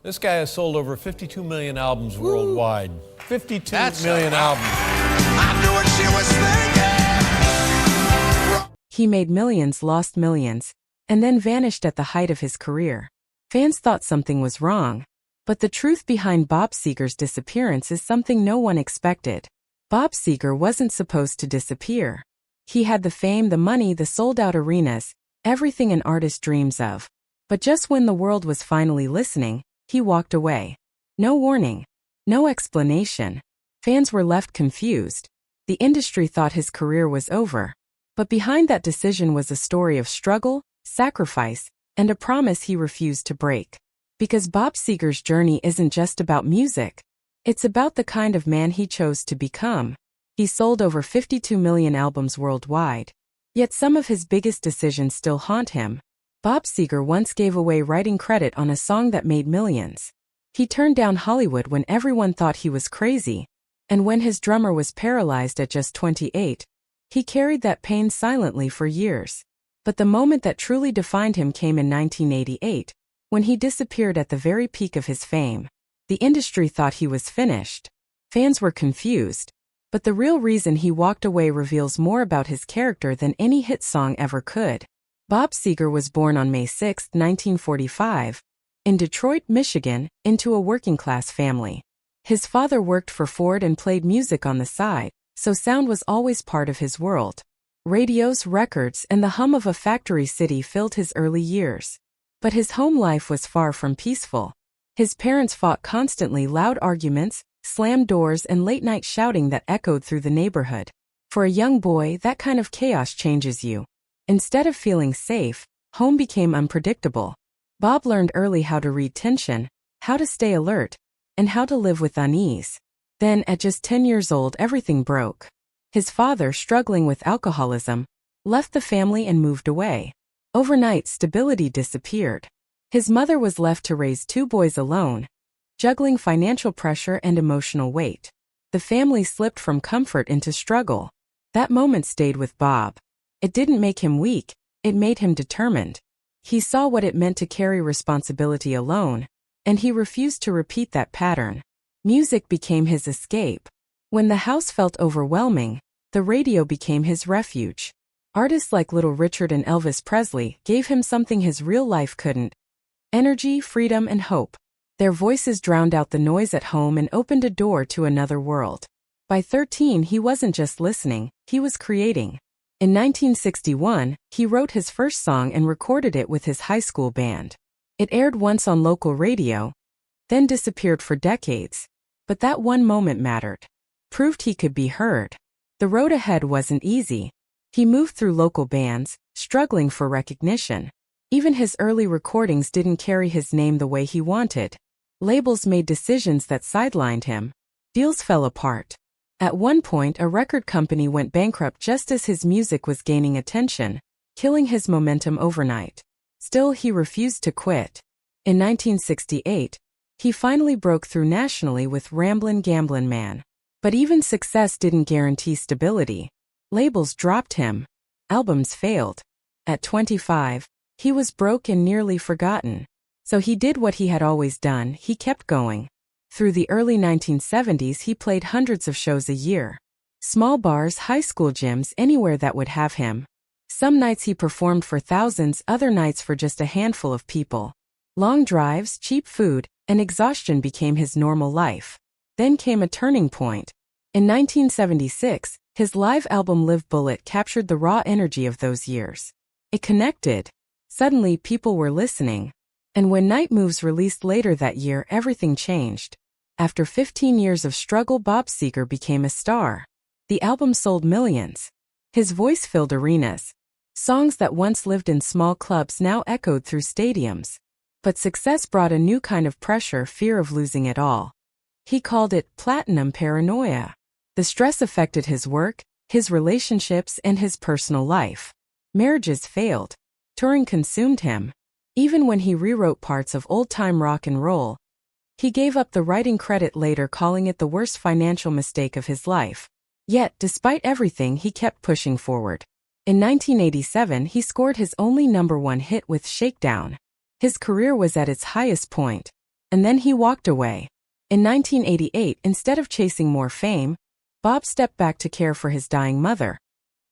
This guy has sold over 52 million albums worldwide. 52 million albums. I knew what she was thinking. He made millions, lost millions, and then vanished at the height of his career. Fans thought something was wrong. But the truth behind Bob Seger's disappearance is something no one expected. Bob Seger wasn't supposed to disappear. He had the fame, the money, the sold-out arenas, everything an artist dreams of. But just when the world was finally listening, he walked away. No warning. No explanation. Fans were left confused. The industry thought his career was over. But behind that decision was a story of struggle, sacrifice, and a promise he refused to break. Because Bob Seger's journey isn't just about music. It's about the kind of man he chose to become. He sold over 52 million albums worldwide. Yet some of his biggest decisions still haunt him. Bob Seger once gave away writing credit on a song that made millions. He turned down Hollywood when everyone thought he was crazy. And when his drummer was paralyzed at just 28, he carried that pain silently for years. But the moment that truly defined him came in 1988, when he disappeared at the very peak of his fame. The industry thought he was finished. Fans were confused. But the real reason he walked away reveals more about his character than any hit song ever could. Bob Seger was born on May 6, 1945, in Detroit, Michigan, into a working-class family. His father worked for Ford and played music on the side, so sound was always part of his world. Radios, records, and the hum of a factory city filled his early years. But his home life was far from peaceful. His parents fought constantly, loud arguments, slammed doors, and late-night shouting that echoed through the neighborhood. For a young boy, that kind of chaos changes you. Instead of feeling safe, home became unpredictable. Bob learned early how to read tension, how to stay alert, and how to live with unease. Then, at just 10 years old, everything broke. His father, struggling with alcoholism, left the family and moved away. Overnight, stability disappeared. His mother was left to raise two boys alone, juggling financial pressure and emotional weight. The family slipped from comfort into struggle. That moment stayed with Bob. It didn't make him weak, it made him determined. He saw what it meant to carry responsibility alone, and he refused to repeat that pattern. Music became his escape. When the house felt overwhelming, the radio became his refuge. Artists like Little Richard and Elvis Presley gave him something his real life couldn't: energy, freedom, and hope. Their voices drowned out the noise at home and opened a door to another world. By 13, he wasn't just listening, he was creating. In 1961, he wrote his first song and recorded it with his high school band. It aired once on local radio, then disappeared for decades. But that one moment mattered. Proved he could be heard. The road ahead wasn't easy. He moved through local bands, struggling for recognition. Even his early recordings didn't carry his name the way he wanted. Labels made decisions that sidelined him. Deals fell apart. At one point, a record company went bankrupt just as his music was gaining attention, killing his momentum overnight. Still, he refused to quit. In 1968, he finally broke through nationally with Ramblin' Gamblin' Man. But even success didn't guarantee stability. Labels dropped him. Albums failed. At 25, he was broke and nearly forgotten. So he did what he had always done, he kept going. Through the early 1970s, he played hundreds of shows a year. Small bars, high school gyms, anywhere that would have him. Some nights he performed for thousands, other nights for just a handful of people. Long drives, cheap food, and exhaustion became his normal life. Then came a turning point. In 1976, his live album Live Bullet captured the raw energy of those years. It connected. Suddenly, people were listening. And when Night Moves released later that year, everything changed. After 15 years of struggle, Bob Seger became a star. The album sold millions. His voice filled arenas. Songs that once lived in small clubs now echoed through stadiums. But success brought a new kind of pressure, fear of losing it all. He called it platinum paranoia. The stress affected his work, his relationships, and his personal life. Marriages failed. Touring consumed him. Even when he rewrote parts of old-time rock and roll, he gave up the writing credit later, calling it the worst financial mistake of his life. Yet, despite everything, he kept pushing forward. In 1987, he scored his only #1 hit with Shakedown. His career was at its highest point. And then he walked away. In 1988, instead of chasing more fame, Bob stepped back to care for his dying mother,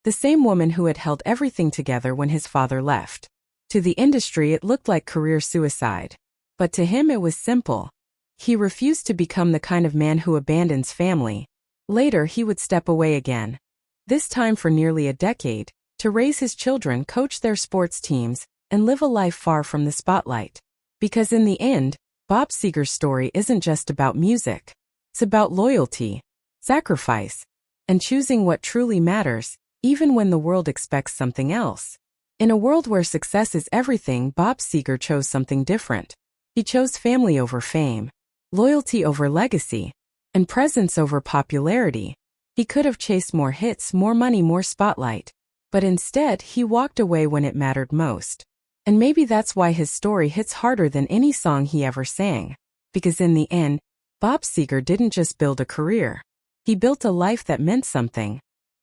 the same woman who had held everything together when his father left. To the industry, it looked like career suicide. But to him, it was simple. He refused to become the kind of man who abandons family. Later, he would step away again, this time for nearly a decade, to raise his children, coach their sports teams, and live a life far from the spotlight. Because in the end, Bob Seger's story isn't just about music. It's about loyalty, sacrifice, and choosing what truly matters, even when the world expects something else. In a world where success is everything, Bob Seger chose something different. He chose family over fame, loyalty over legacy, and presence over popularity. He could have chased more hits, more money, more spotlight. But instead, he walked away when it mattered most. And maybe that's why his story hits harder than any song he ever sang. Because in the end, Bob Seger didn't just build a career. He built a life that meant something.